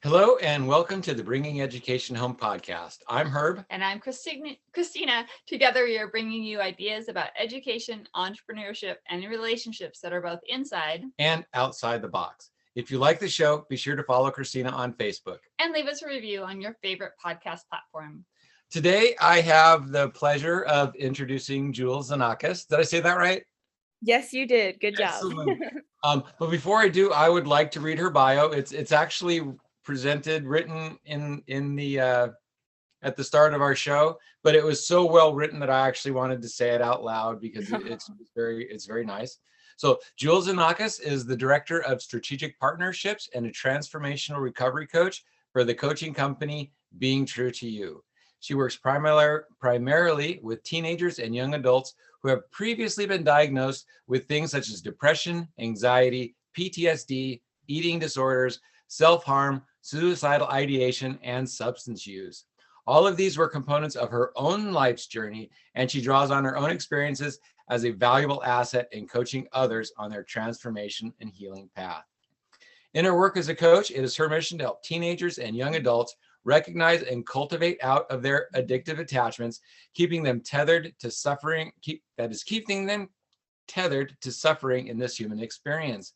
Hello and welcome to the Bringing Education Home podcast. I'm Herb. And I'm Christina. Together, we are bringing you ideas about education, entrepreneurship, and relationships that are both inside and outside the box. If you like the show, be sure to follow Christina on Facebook. And leave us a review on your favorite podcast platform. Today, I have the pleasure of introducing Jules Xenakis. Did I say that right? Yes, you did. Good job. Excellent. But before I do, I would like to read her bio. It's actually written in the at the start of our show, but it was so well written that I actually wanted to say it out loud because it's very nice. So Jules Xenakis is the Director of Strategic Partnerships and a Transformational Recovery Coach for the coaching company Being True to You. She works primarily with teenagers and young adults who have previously been diagnosed with things such as depression, anxiety, PTSD, eating disorders, self-harm, suicidal ideation, and substance use. All of these were components of her own life's journey, and she draws on her own experiences as a valuable asset in coaching others on their transformation and healing path. In her work as a coach, it is her mission to help teenagers and young adults recognize and cultivate out of their addictive attachments, keeping them tethered to suffering, keeping them tethered to suffering in this human experience.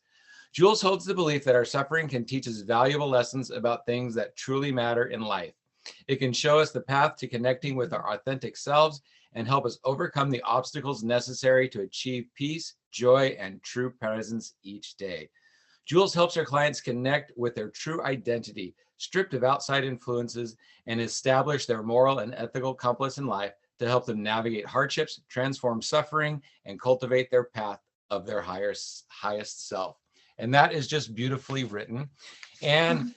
Jules holds the belief that our suffering can teach us valuable lessons about things that truly matter in life. It can show us the path to connecting with our authentic selves and help us overcome the obstacles necessary to achieve peace, joy, and true presence each day. Jules helps her clients connect with their true identity, stripped of outside influences, and establish their moral and ethical compass in life to help them navigate hardships, transform suffering, and cultivate their path of their highest self. And that is just beautifully written. And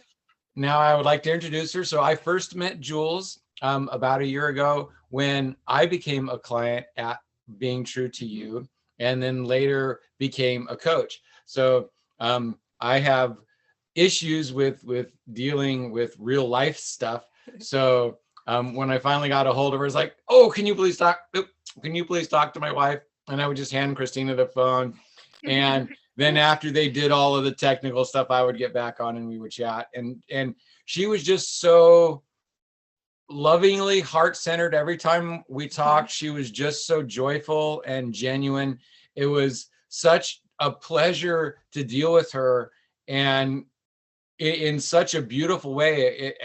now I would like to introduce her. So I first met Jules about a year ago when I became a client at Being True to You, and then later became a coach. So I have issues with dealing with real life stuff. So when I finally got a hold of her, it's like, oh, can you please talk to my wife? And I would just hand Christina the phone. And then after they did all of the technical stuff, I would get back on and we would chat. And she was just so lovingly heart-centered every time we talked. She was just so joyful and genuine. It was such a pleasure to deal with her, and in such a beautiful way,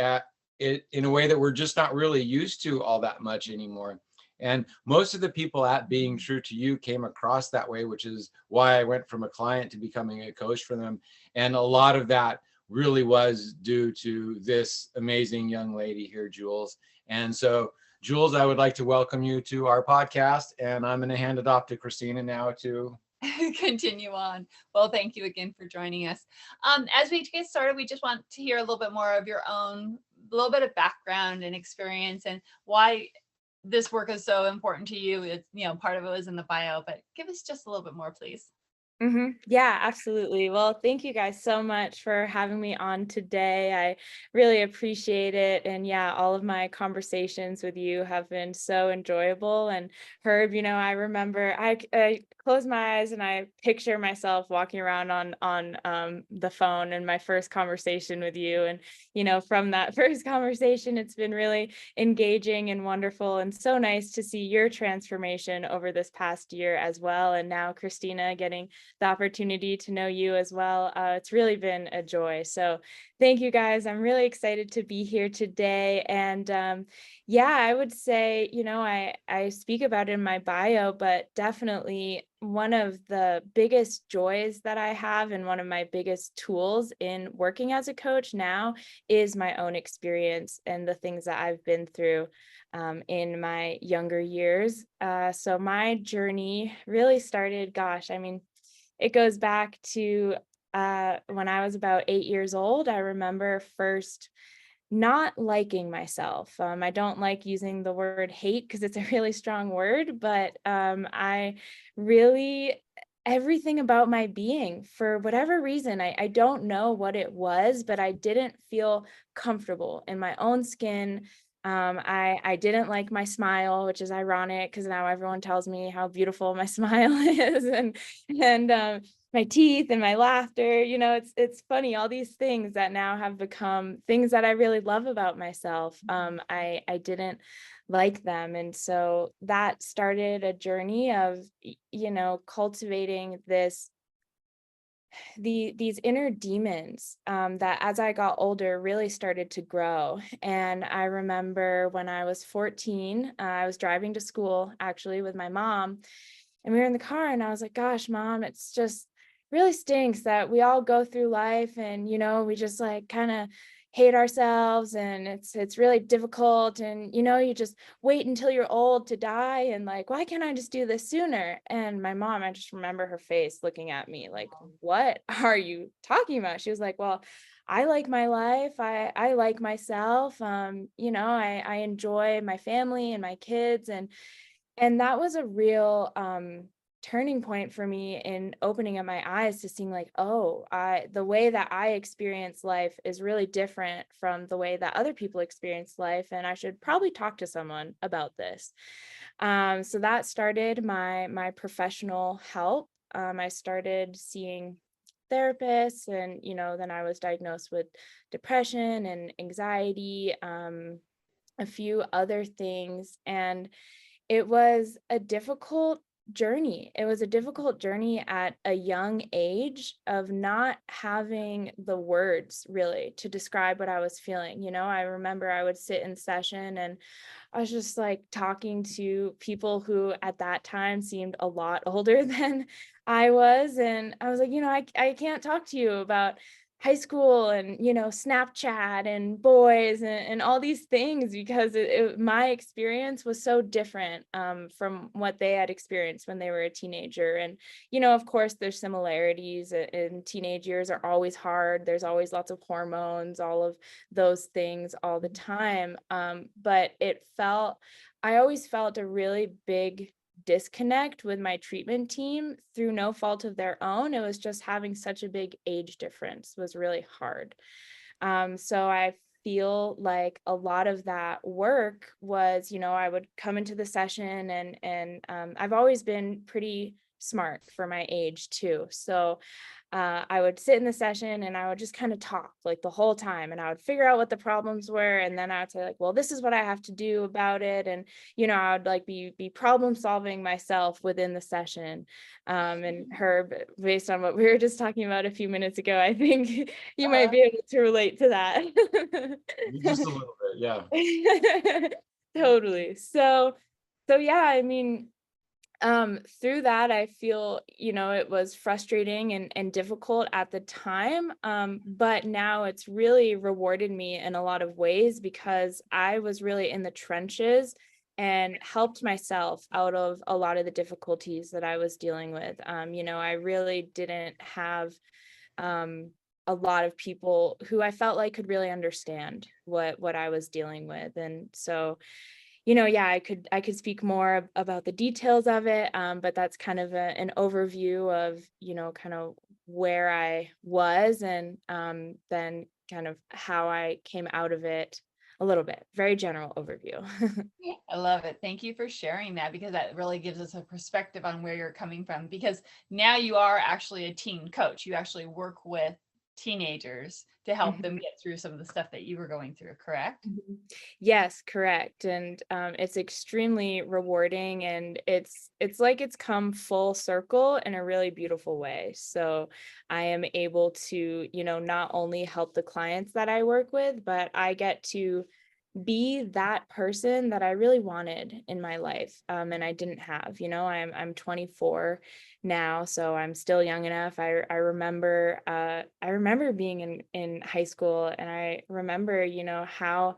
in a way that we're just not really used to all that much anymore. And most of the people at Being True to You came across that way, which is why I went from a client to becoming a coach for them. And a lot of that really was due to this amazing young lady here, Jules. And so, Jules, I would like to welcome you to our podcast, and I'm going to hand it off to Christina now to continue on. Well, thank you again for joining us. As we get started, we just want to hear a little bit more of your own, a little bit of background and experience and why this work is so important to you. It's, part of it was in the bio, but give us just a little bit more, please. Yeah, absolutely. Well, thank you guys so much for having me on today. I really appreciate it. And yeah, all of my conversations with you have been so enjoyable. And Herb, I remember I close my eyes and I picture myself walking around on the phone in my first conversation with you. And, from that first conversation, it's been really engaging and wonderful and so nice to see your transformation over this past year as well. And now Christina getting the opportunity to know you as well. It's really been a joy. So thank you guys. I'm really excited to be here today. And I would say, I speak about it in my bio, but definitely one of the biggest joys that I have and one of my biggest tools in working as a coach now is my own experience and the things that I've been through in my younger years. So my journey really started, it goes back to when I was about 8 years old. I remember first not liking myself. I don't like using the word hate because it's a really strong word, but I really, everything about my being, for whatever reason, I don't know what it was, but I didn't feel comfortable in my own skin. I didn't like my smile, which is ironic because now everyone tells me how beautiful my smile is. And my teeth and my laughter. It's funny, all these things that now have become things that I really love about myself. I didn't like them. And so that started a journey of, cultivating these inner demons, that as I got older really started to grow. And I remember when I was 14, I was driving to school actually with my mom, and we were in the car, and I was like, gosh, mom, it's just really stinks that we all go through life and, we just like kind of hate ourselves, and it's really difficult, and you just wait until you're old to die, and like, why can't I just do this sooner? And my mom, I just remember her face looking at me like, what are you talking about? She was like, well, I like my life. I like myself. I enjoy my family and my kids, and that was a real turning point for me in opening up my eyes to seeing like, oh, the way that I experience life is really different from the way that other people experience life, and I should probably talk to someone about this. So that started my professional help. I started seeing therapists, and then I was diagnosed with depression and anxiety, a few other things, and it was a difficult journey. It was a difficult journey at a young age of not having the words really to describe what I was feeling. I remember I would sit in session, and I was just like talking to people who at that time seemed a lot older than I was. And I was like, I can't talk to you about high school and, Snapchat and boys and all these things, because my experience was so different from what they had experienced when they were a teenager. And, of course, there's similarities, and teenage years are always hard. There's always lots of hormones, all of those things all the time. But I always felt a really big disconnect with my treatment team through no fault of their own. It was just having such a big age difference was really hard. So I feel like a lot of that work was, I would come into the session, and I've always been pretty smart for my age too. So I would sit in the session, and I would just kind of talk like the whole time, and I would figure out what the problems were. And then I would say like, well, this is what I have to do about it. And, I would like be problem solving myself within the session. And Herb, based on what we were just talking about a few minutes ago, I think you might be able to relate to that. Just a little bit, yeah. Totally. So yeah, I mean, through that, I feel, it was frustrating and difficult at the time. But now it's really rewarded me in a lot of ways, because I was really in the trenches and helped myself out of a lot of the difficulties that I was dealing with. I really didn't have a lot of people who I felt like could really understand what I was dealing with. And so, yeah, I could speak more about the details of it, but that's kind of an overview of, kind of where I was, and then kind of how I came out of it a little bit. Very general overview. I love it. Thank you for sharing that, because that really gives us a perspective on where you're coming from, because now you are actually a teen coach. You actually work with teenagers to help them get through some of the stuff that you were going through, correct? Yes, correct. And it's extremely rewarding, and it's like it's come full circle in a really beautiful way. So I am able to, not only help the clients that I work with, but I get to be that person that I really wanted in my life, and I didn't have. I'm 24 now, so I'm still young enough. I remember being in high school, and I remember, how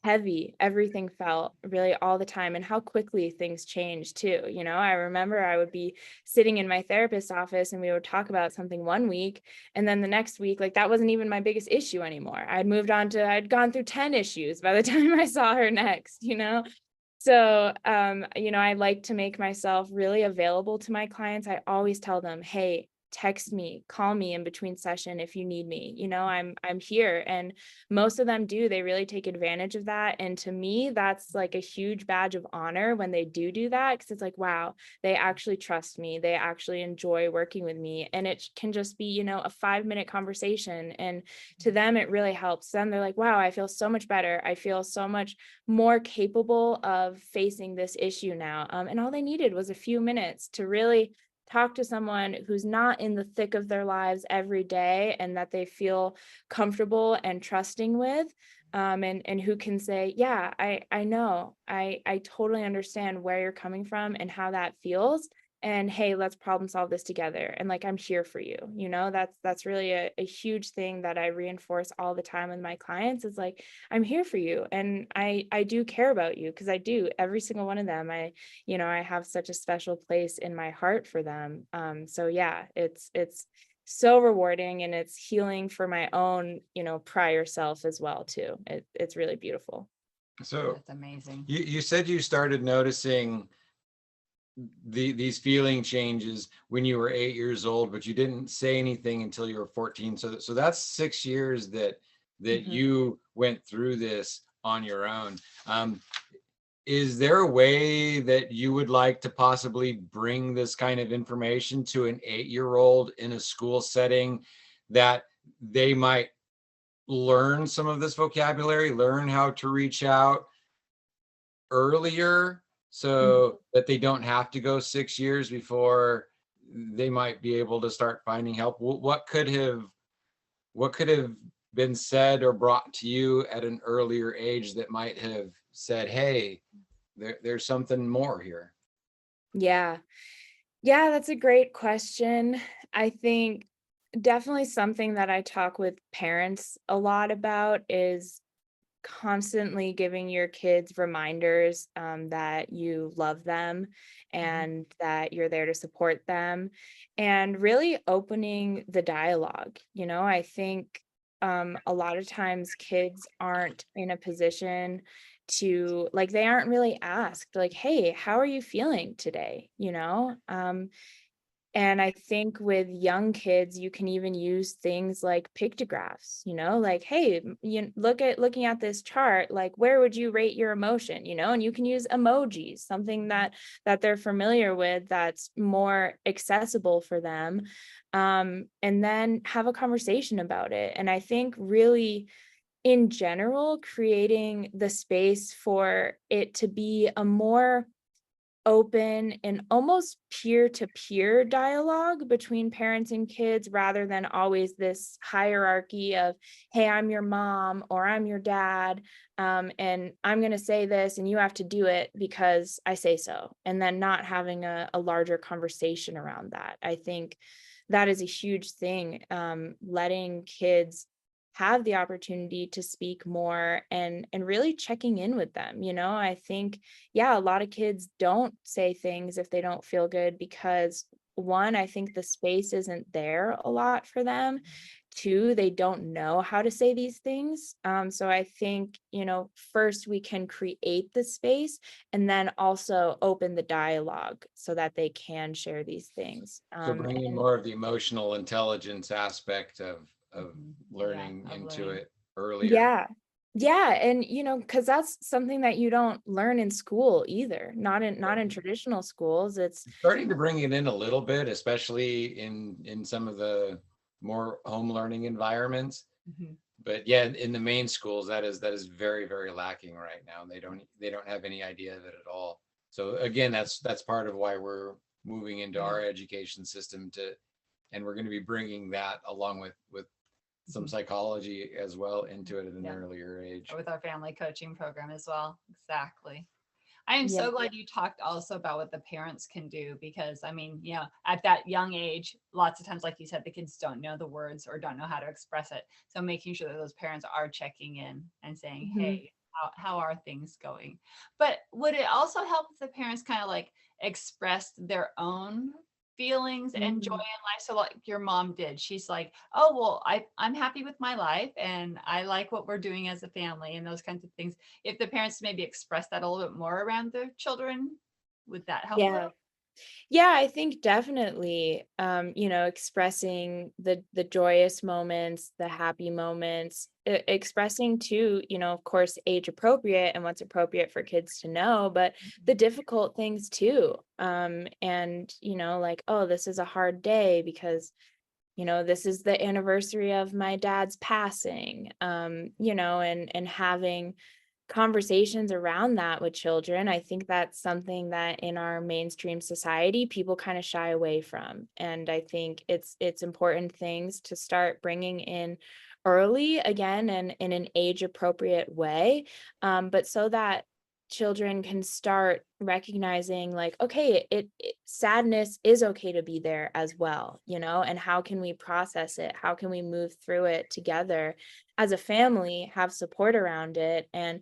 heavy everything felt really all the time, and how quickly things changed too. I remember I would be sitting in my therapist's office, and we would talk about something one week, and then the next week, like, that wasn't even my biggest issue anymore. I'd gone through 10 issues by the time I saw her next. So, I like to make myself really available to my clients. I always tell them, hey, text me, call me in between session if you need me. I'm here. And most of them do. They really take advantage of that. And to me, that's like a huge badge of honor when they do that, because it's like, wow, they actually trust me. They actually enjoy working with me. And it can just be, a 5-minute conversation. And to them, it really helps them. They're like, wow, I feel so much better. I feel so much more capable of facing this issue now. And all they needed was a few minutes to really talk to someone who's not in the thick of their lives every day, and that they feel comfortable and trusting with, and who can say, yeah, I know, I totally understand where you're coming from and how that feels. And hey, let's problem solve this together. And like, I'm here for you. That's really a huge thing that I reinforce all the time with my clients, is like, I'm here for you. And I do care about you, because I do. Every single one of them, I have such a special place in my heart for them. So yeah, it's so rewarding, and it's healing for my own, prior self as well too. It's really beautiful. So That's amazing. you said you started noticing these feeling changes when you were 8 years old, but you didn't say anything until you were 14. So that's 6 years that Mhm. you went through this on your own. Is there a way that you would like to possibly bring this kind of information to an 8-year-old in a school setting, that they might learn some of this vocabulary, learn how to reach out earlier, so that they don't have to go 6 years before they might be able to start finding help? What could have been said or brought to you at an earlier age that might have said, hey, there's something more here? Yeah. Yeah, that's a great question. I think definitely something that I talk with parents a lot about is constantly giving your kids reminders, that you love them and that you're there to support them, and really opening the dialogue. I think a lot of times kids aren't in a position to, like, they aren't really asked, like, hey, how are you feeling today? And I think with young kids, you can even use things like pictographs, like, hey, looking at this chart, like, where would you rate your emotion? And you can use emojis, something that they're familiar with, that's more accessible for them. And then have a conversation about it. And I think really, in general, creating the space for it to be a more open and almost peer-to-peer dialogue between parents and kids, rather than always this hierarchy of, hey, I'm your mom or I'm your dad, and I'm going to say this and you have to do it because I say so, and then not having a larger conversation around that. I think that is a huge thing, letting kids have the opportunity to speak more, and really checking in with them. I think, yeah, a lot of kids don't say things if they don't feel good, because one, I think the space isn't there a lot for them. Two, they don't know how to say these things. So I think, first we can create the space, and then also open the dialogue so that they can share these things. So bringing more of the emotional intelligence aspect of Yeah, learning of into learning. it earlier. Yeah. Yeah. And, because that's something that you don't learn in school either. Not in traditional schools. It's Starting to bring it in a little bit, especially in some of the more home learning environments. But yeah, in the main schools, that is very, very lacking right now. They don't have any idea of it at all. So again, that's part of why we're moving into our education system, and we're going to be bringing that along with some psychology as well into it at an earlier age. With our family coaching program as well. Exactly. I am yeah. so glad you talked also about what the parents can do, because at that young age, lots of times, like you said, the kids don't know the words or don't know how to express it. So making sure that those parents are checking in and saying, Mhm. hey, how are things going? But would it also help if the parents kind of like expressed their own feelings and joy in Mhm. life? So like your mom did, she's like, oh, well, I'm happy with my life and I like what we're doing as a family and those kinds of things. If the parents maybe express that a little bit more around their children, would that help a Yeah. little? Yeah, I think definitely, expressing the joyous moments, the happy moments, expressing too, of course, age appropriate and what's appropriate for kids to know, but the difficult things too. And, like, oh, this is a hard day because, this is the anniversary of my dad's passing, and having conversations around that with children. I think that's something that in our mainstream society people kind of shy away from. And I think it's important things to start bringing in early again and in an age appropriate way. But so that children can start recognizing like, okay, sadness is okay to be there as well, and how can we process it, how can we move through it together as a family, have support around it. And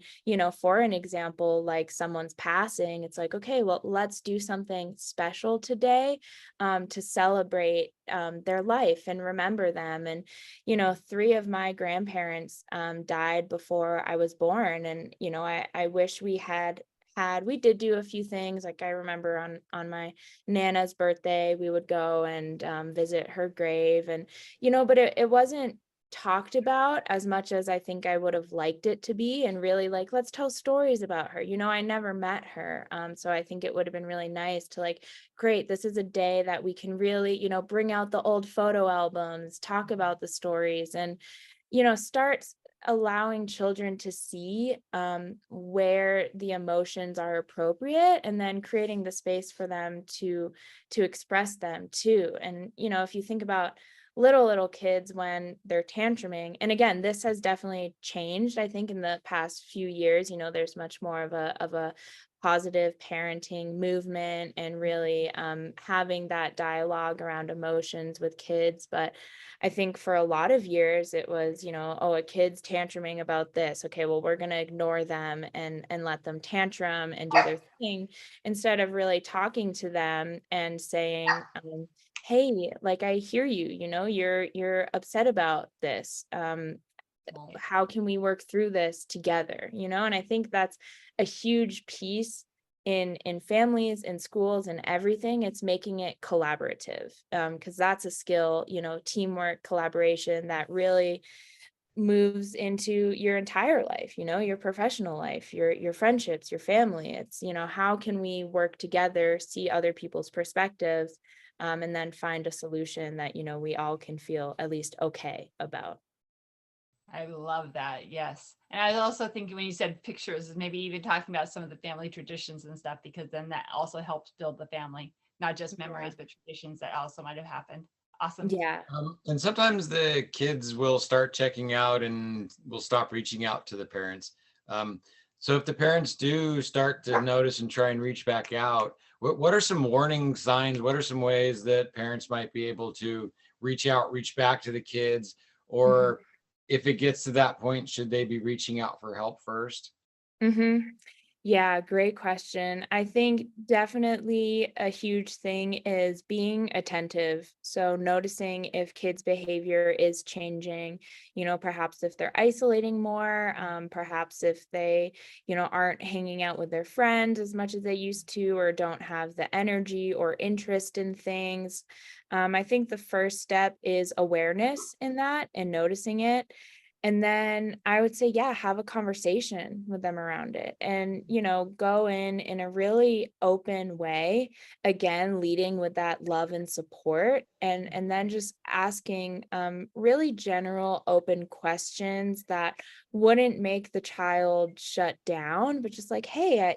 for an example, like someone's passing, it's like, okay, well, let's do something special today, to celebrate their life and remember them. And, three of my grandparents died before I was born. And, I wish we did do a few things. Like I remember on my Nana's birthday, we would go and visit her grave. And, but it wasn't talked about as much as I think I would have liked it to be, and really like, let's tell stories about her. I never met her. So I think it would have been really nice to like, great, this is a day that we can really, bring out the old photo albums, talk about the stories, and, start allowing children to see where the emotions are appropriate, and then creating the space for them to express them too. And if you think about little kids when they're tantruming, and again, this has definitely changed, I think, in the past few years. There's much more of a positive parenting movement, and really having that dialogue around emotions with kids. But I think for a lot of years it was, oh, a kid's tantruming about this, okay, well, we're going to ignore them and let them tantrum and do their thing, instead of really talking to them and saying, hey, like, I hear you, you're upset about this. Right. How can we work through this together? And I think that's a huge piece in families, in schools, and everything. It's making it collaborative, because that's a skill, teamwork, collaboration, that really moves into your entire life, your professional life, your friendships, your family. It's, how can we work together, see other people's perspectives, and then find a solution that, we all can feel at least okay about. I love that. Yes. And I was also thinking when you said pictures, maybe even talking about some of the family traditions and stuff, because then that also helps build the family, not just Yeah. memories, but traditions that also might have happened. Awesome. Yeah. And sometimes the kids will start checking out and will stop reaching out to the parents. Um, so if the parents do start to notice and try and reach back out, what are some warning signs? What are some ways that parents might be able to reach out, reach back to the kids? Mhm. Or if it gets to that point, should they be reaching out for help first? Mhm. Yeah, great question. I think definitely a huge thing is being attentive. So noticing if kids' behavior is changing, perhaps if they're isolating more, perhaps if they, aren't hanging out with their friends as much as they used to, or don't have the energy or interest in things. I think the first step is awareness in that and noticing it. And then I would say, yeah, have a conversation with them around it, and, go in a really open way, again, leading with that love and support, and then just asking really general open questions that wouldn't make the child shut down, but just like, hey,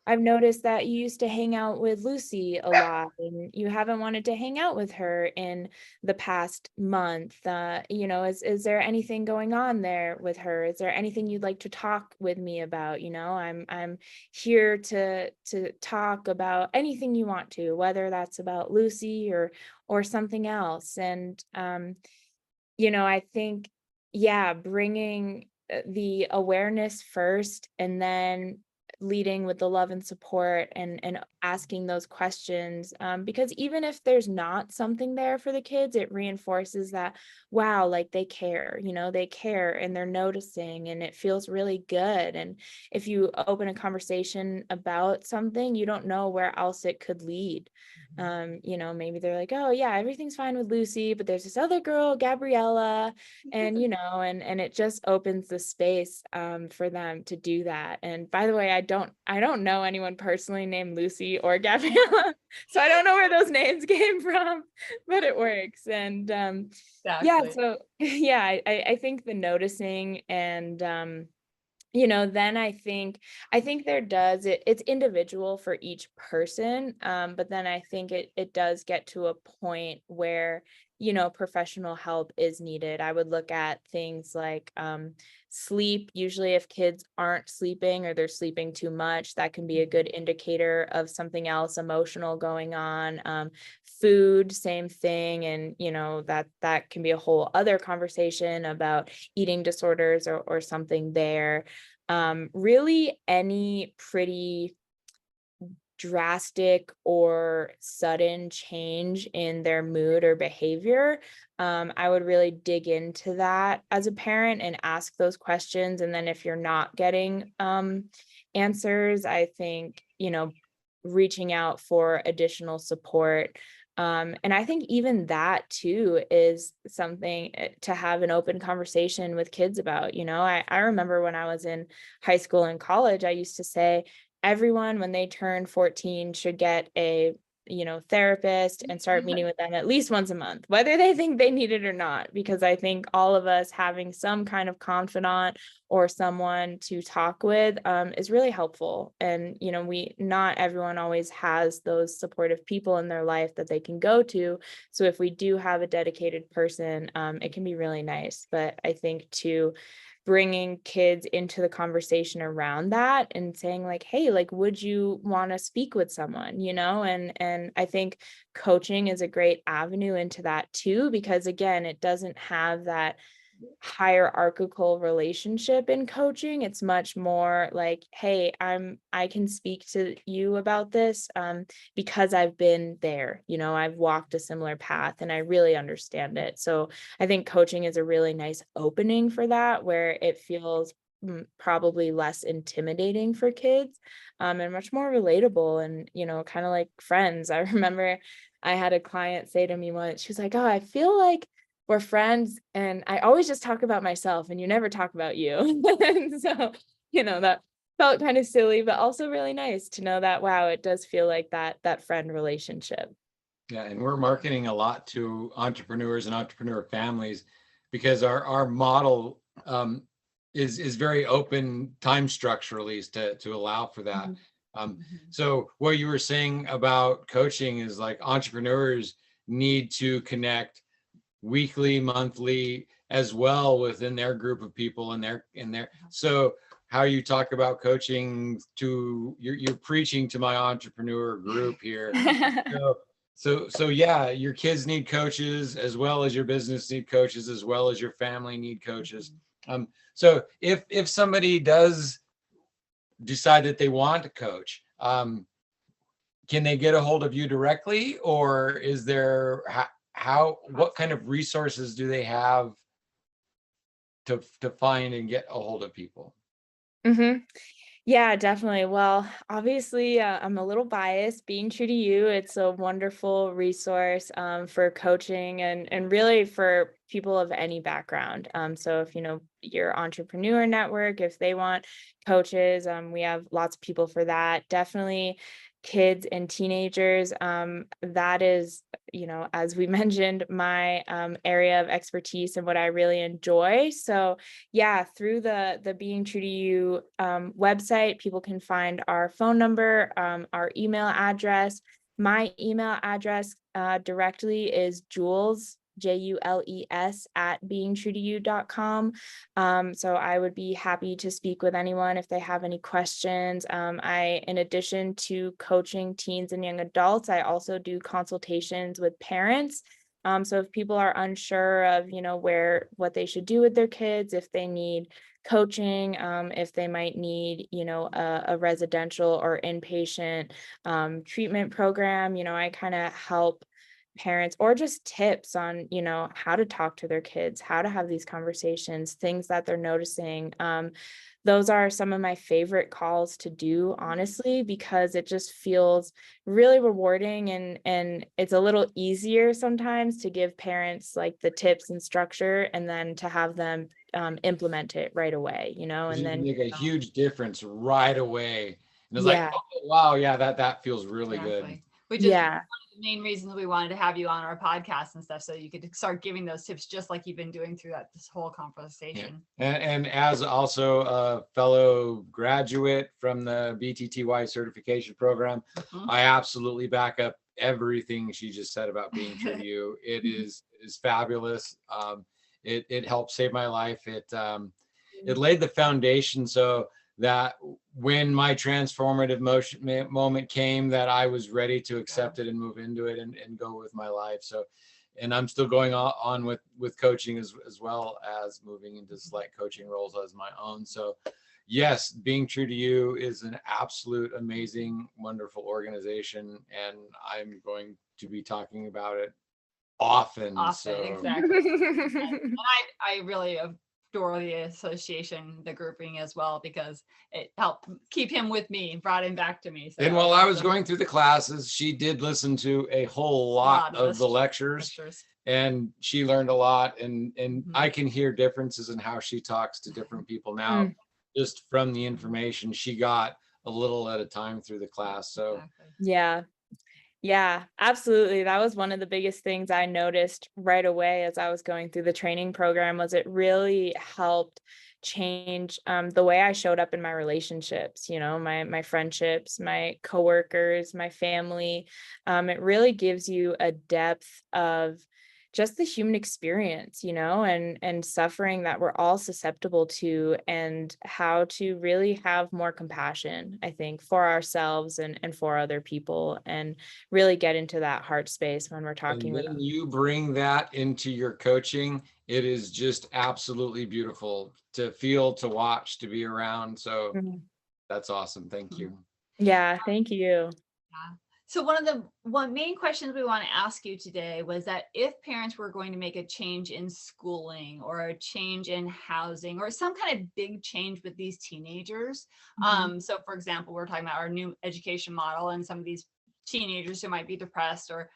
I've noticed that you used to hang out with Lucy a lot, and you haven't wanted to hang out with her in the past month. Is there anything going on there with her? Is there anything you'd like to talk with me about? I'm here to talk about anything you want to, whether that's about Lucy or something else. And I think, yeah, bringing the awareness first, and then leading with the love and support and asking those questions, because even if there's not something there for the kids, it reinforces that, wow, like they care, they care and they're noticing, and it feels really good. And if you open a conversation about something, you don't know where else it could lead. Maybe they're like, oh yeah, everything's fine with Lucy, but there's this other girl, Gabriella, and and it just opens the space for them to do that. And by the way, I don't know anyone personally named Lucy or Gabriella, so I don't know where those names came from, but it works. And yeah, Exactly. so yeah, I think the noticing, and then I think it's individual for each person. But then I think it does get to a point where, professional help is needed. I would look at things like sleep. Usually if kids aren't sleeping or they're sleeping too much, that can be a good indicator of something else emotional going on. Food, same thing. And that can be a whole other conversation about eating disorders or something there. Really any pretty drastic or sudden change in their mood or behavior, I would really dig into that as a parent and ask those questions. And then if you're not getting answers, I think, reaching out for additional support. And I think even that too is something to have an open conversation with kids about. I remember when I was in high school and college, I used to say, everyone when they turn 14 should get a therapist and start meeting with them at least once a month, whether they think they need it or not, because I think all of us having some kind of confidant or someone to talk with is really helpful. And we not everyone always has those supportive people in their life that they can go to, so if we do have a dedicated person, it can be really nice. But I think too, bringing kids into the conversation around that and saying like, hey, like, would you want to speak with someone, and I think coaching is a great avenue into that too, because again, it doesn't have that hierarchical relationship in coaching. It's much more like, hey, I can speak to you about this because I've been there, I've walked a similar path and I really understand it. So I think coaching is a really nice opening for that, where it feels probably less intimidating for kids, and much more relatable, and kind of like friends. I remember I had a client say to me once, she was like, oh, I feel like we're friends and I always just talk about myself and you never talk about you. And so, that felt kind of silly, but also really nice to know that, wow, it does feel like that friend relationship. Yeah, and we're marketing a lot to entrepreneurs and entrepreneur families because our model is very open time structurally to allow for that. So what you were saying about coaching is like entrepreneurs need to connect weekly, monthly, as well within their group of people and their so how you talk about coaching to you're preaching to my entrepreneur group here. So yeah, your kids need coaches as well as your business need coaches as well as your family need coaches. So if somebody does decide that they want to coach, can they get a hold of you directly, or is there what kind of resources do they have to find and get a hold of people? Mm-hmm. Yeah, definitely. Well, obviously, I'm a little biased. Being True to You, it's a wonderful resource for coaching and really for people of any background. So if your entrepreneur network, if they want coaches, we have lots of people for that. Definitely kids and teenagers. That is, as we mentioned, my area of expertise and what I really enjoy. So yeah, through the Being True to You website, people can find our phone number, our email address. My email address directly is Jules, Jules, at beingtruetoyou.com. So I would be happy to speak with anyone if they have any questions. In addition to coaching teens and young adults, I also do consultations with parents. So if people are unsure of, what they should do with their kids, if they need coaching, if they might need, a residential or inpatient treatment program, I kind of help parents, or just tips on, how to talk to their kids, how to have these conversations, things that they're noticing. Those are some of my favorite calls to do, honestly, because it just feels really rewarding, and it's a little easier sometimes to give parents like the tips and structure, and then to have them implement it right away, and You then make a huge difference right away. And it's like, yeah, oh, wow, yeah, that feels really good. Exactly. Which is yeah, one of the main reasons we wanted to have you on our podcast and stuff, so you could start giving those tips just like you've been doing through this whole conversation. And as also a fellow graduate from the BTTY certification program, Mhm. I absolutely back up everything she just said about being true to you. It is fabulous. It helped save my life. It laid the foundation so that when my transformative moment came, that I was ready to accept it and move into it and go with my life. So, and I'm still going on with coaching as well as moving into select coaching roles as my own. So yes, being true to you is an absolute amazing, wonderful organization. And I'm going to be talking about it often. So Exactly. And I really adore the association, the grouping as well, because it helped keep him with me, brought him back to me. So and while I was going through the classes, she did listen to a whole lot of the lectures, and she learned a lot. And I can hear differences in how she talks to different people now, just from the information she got a little at a time through the class. So yeah. Yeah, absolutely. That was one of the biggest things I noticed right away as I was going through the training program, was it really helped change the way I showed up in my relationships, my friendships, my coworkers, my family. It really gives you a depth of just the human experience, and suffering that we're all susceptible to, and how to really have more compassion, I think, for ourselves and for other people, and really get into that heart space when we're talking with them. You bring that into your coaching. It is just absolutely beautiful to feel, to watch, to be around. So that's awesome. Thank you. Yeah, thank you. Yeah. So one of the main questions we want to ask you today was that if parents were going to make a change in schooling, or a change in housing, or some kind of big change with these teenagers. So for example, we're talking about our new education model, and some of these teenagers who might be depressed, or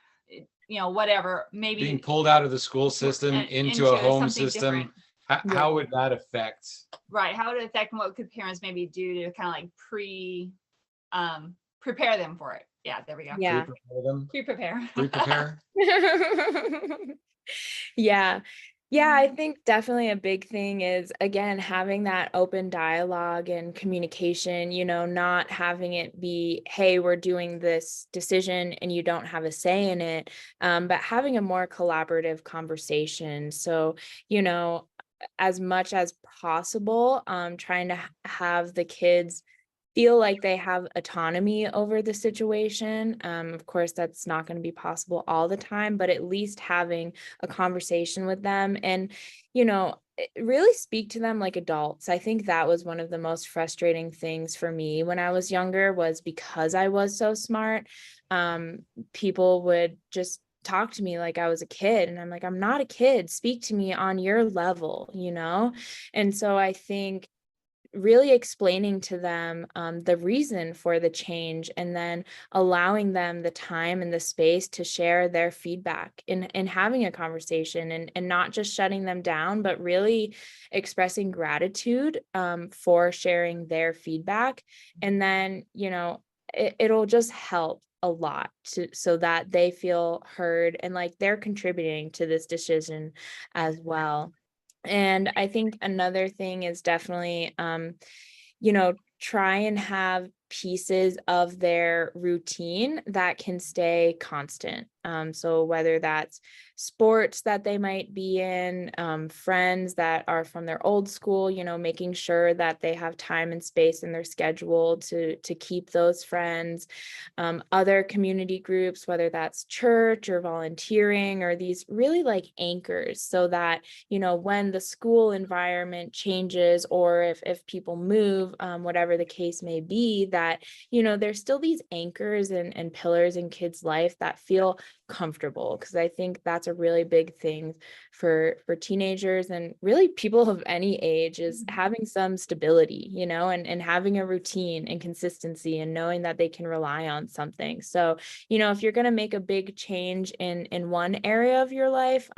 whatever, maybe being pulled out of the school system into a home system. How would that affect? Right. How would it affect, and what could parents maybe do to kind of like prepare them for it? Yeah, there we go. Yeah. Prepare. Yeah. Yeah, I think definitely a big thing is, again, having that open dialogue and communication, not having it be, hey, we're doing this decision and you don't have a say in it, but having a more collaborative conversation. So, as much as possible, trying to have the kids feel like they have autonomy over the situation. Of course, that's not going to be possible all the time, but at least having a conversation with them, and, really speak to them like adults. I think that was one of the most frustrating things for me when I was younger, was because I was so smart. People would just talk to me like I was a kid, and I'm like, I'm not a kid. Speak to me on your level, And so I think really explaining to them the reason for the change, and then allowing them the time and the space to share their feedback, and having a conversation, and not just shutting them down, but really expressing gratitude for sharing their feedback. And then, it'll just help a lot so that they feel heard, and like they're contributing to this decision as well. And I think another thing is definitely, try and have pieces of their routine that can stay constant. So whether that's sports that they might be in, friends that are from their old school, making sure that they have time and space in their schedule to keep those friends, other community groups, whether that's church or volunteering, or these really like anchors, so that, when the school environment changes, or if people move, whatever the case may be, that, there's still these anchors and pillars in kids' life that feel comfortable. Because I think that's a really big thing for teenagers, and really people of any age, is having some stability, and having a routine and consistency, and knowing that they can rely on something. So, if you're going to make a big change in one area of your life,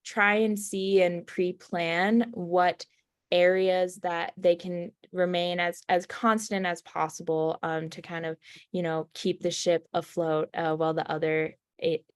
try and see and pre-plan what areas that they can remain as constant as possible, to kind of, keep the ship afloat, while the other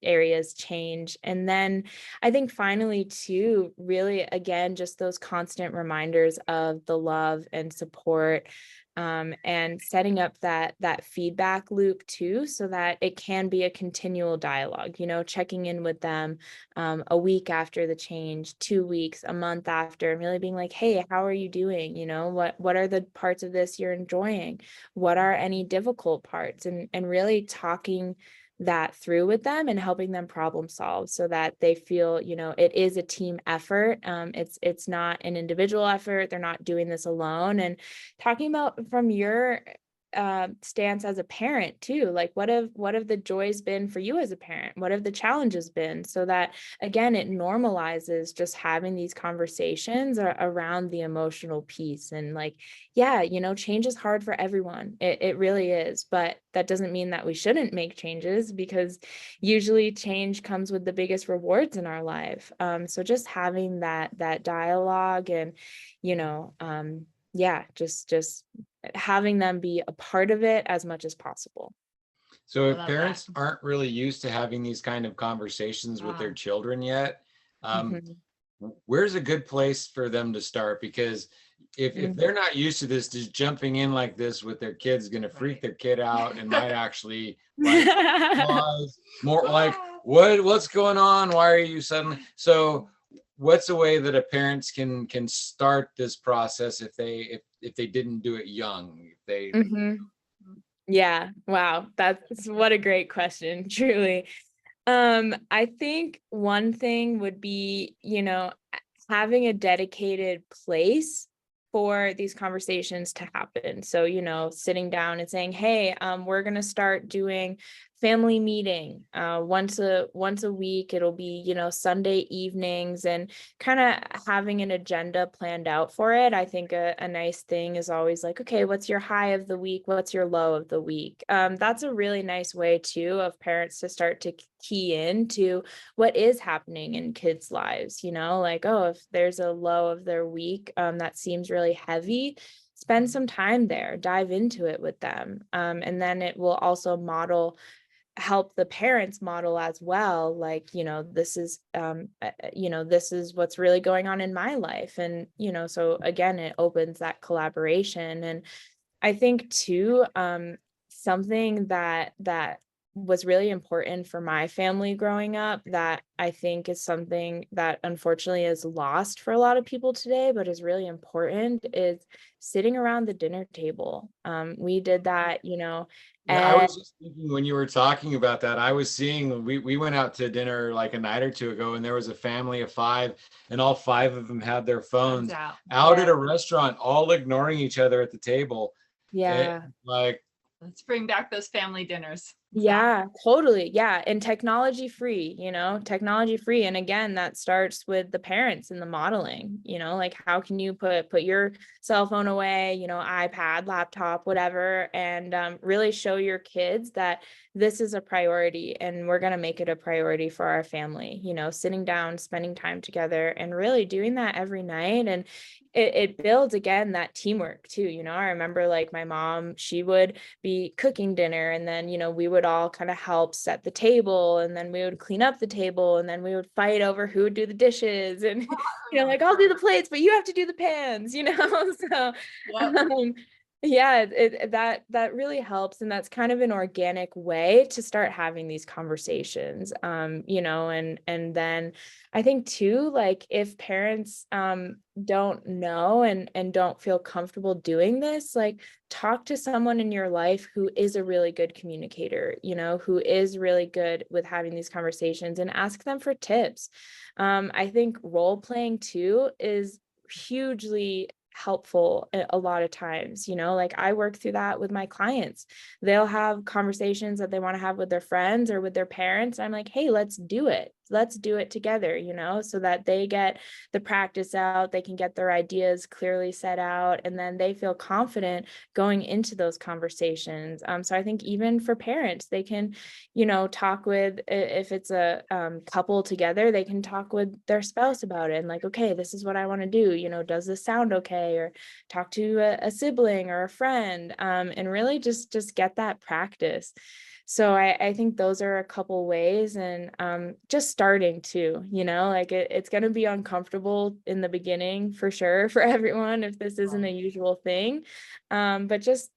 areas change. And then I think finally too, really, again, just those constant reminders of the love and support, and setting up that feedback loop too, so that it can be a continual dialogue, checking in with them, a week after the change, 2 weeks, a month after, and really being like, hey, how are you doing? What are the parts of this you're enjoying? What are any difficult parts? And really talking that through with them, and helping them problem solve, so that they feel, it is a team effort. It's not an individual effort. They're not doing this alone. And talking about from your stance as a parent too, like what have the joys been for you as a parent? What have the challenges been? So that, again, it normalizes just having these conversations around the emotional piece. And like, yeah, change is hard for everyone. It really is. But that doesn't mean that we shouldn't make changes, because usually change comes with the biggest rewards in our life. So just having that dialogue, and, yeah, just having them be a part of it as much as possible. So I if love parents that. aren't really used to having these kind of conversations with their Wow. children yet, Mhm. where's a good place for them to start? Because if Mhm. they're not used to this, just jumping in like this with their kids is going to freak Right. their kid out, and might actually like pause more, like what's going on? Why are you suddenly? So what's a way that a parents can start this process if they didn't do it young? If they Mhm. Yeah. Wow. That's what a great question, truly. I think one thing would be, having a dedicated place for these conversations to happen. So, sitting down and saying, hey, we're going to start doing family meeting once a week. It'll be, Sunday evenings, and kind of having an agenda planned out for it. I think a nice thing is always like, okay, what's your high of the week? What's your low of the week? That's a really nice way too of parents to start to key into what is happening in kids' lives, like, oh, if there's a low of their week, that seems really heavy, spend some time there, dive into it with them. And then it will also help the parents model as well, like, this is what's really going on in my life. And, so again, it opens that collaboration. And I think too, something that was really important for my family growing up, that I think is something that unfortunately is lost for a lot of people today, but is really important, is sitting around the dinner table. We did that, Yeah, I and was just thinking when you were talking about that, I was seeing we went out to dinner like a night or two ago, and there was a family of five, and all five of them had their Phones phones out. out yeah, at a restaurant, all ignoring each other at the table. It, yeah. like, Let's bring back those family dinners. Exactly. Yeah, totally. Yeah. And technology free, technology free. And again, that starts with the parents and the modeling, like how can you put your cell phone away, iPad, laptop, whatever, and really show your kids that this is a priority, and we're going to make it a priority for our family, sitting down, spending time together, and really doing that every night. And it builds, again, that teamwork too. I remember like my mom, she would be cooking dinner, and then we would all kind of help set the table, and then we would clean up the table, and then we would fight over who would do the dishes, and like, I'll do the plates but you have to do the pans. So Yep. Yeah, that really helps, and that's kind of an organic way to start having these conversations. And then I think too, like if parents don't know and don't feel comfortable doing this, like talk to someone in your life who is a really good communicator, who is really good with having these conversations, and ask them for tips. I think role playing too is hugely helpful a lot of times. Like I work through that with my clients. They'll have conversations that they want to have with their friends or with their parents. I'm like, hey, let's do it together, so that they get the practice out, they can get their ideas clearly set out, and then they feel confident going into those conversations. So I think even for parents, they can talk with, if it's a couple together, they can talk with their spouse about it, and like, okay, this is what I want to do, does this sound okay? Or talk to a sibling or a friend, and really just get that practice. So I think those are a couple ways, and just starting too, like it's going to be uncomfortable in the beginning for sure for everyone if this isn't a usual thing, but just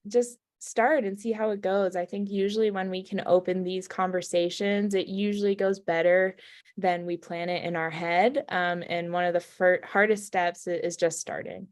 start and see how it goes. I think usually when we can open these conversations, it usually goes better than we plan it in our head. And one of the hardest steps is just starting.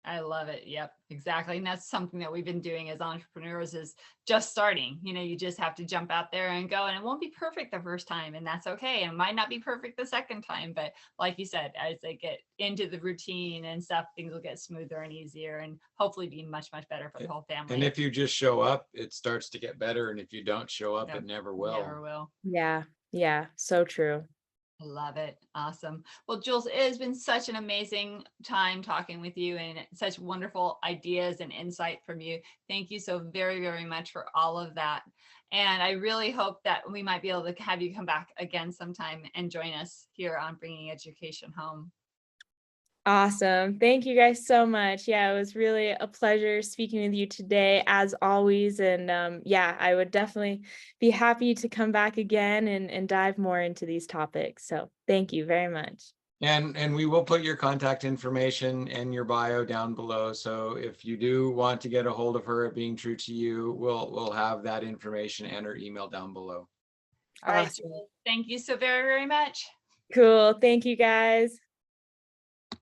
I love it. Yep, exactly. And that's something that we've been doing as entrepreneurs, is just starting. You just have to jump out there and go, and it won't be perfect the first time, and that's okay. And it might not be perfect the second time, but like you said, as they get into the routine and stuff, things will get smoother and easier, and hopefully be much, much better for the whole family. And if you just show up, it starts to get better. And if you don't show up, it never will. Never will. Yeah, so true. I love it. Awesome. Well, Jules, it has been such an amazing time talking with you, and such wonderful ideas and insight from you. Thank you so very, very much for all of that. And I really hope that we might be able to have you come back again sometime and join us here on Bringing Education Home. Awesome. Thank you guys so much. Yeah, it was really a pleasure speaking with you today, as always. And I would definitely be happy to come back again and dive more into these topics. So thank you very much. And we will put your contact information and your bio down below. So if you do want to get a hold of her at Being True to You, we'll have that information and her email down below. All right, Jules, thank you so very, very much. Cool. Thank you guys.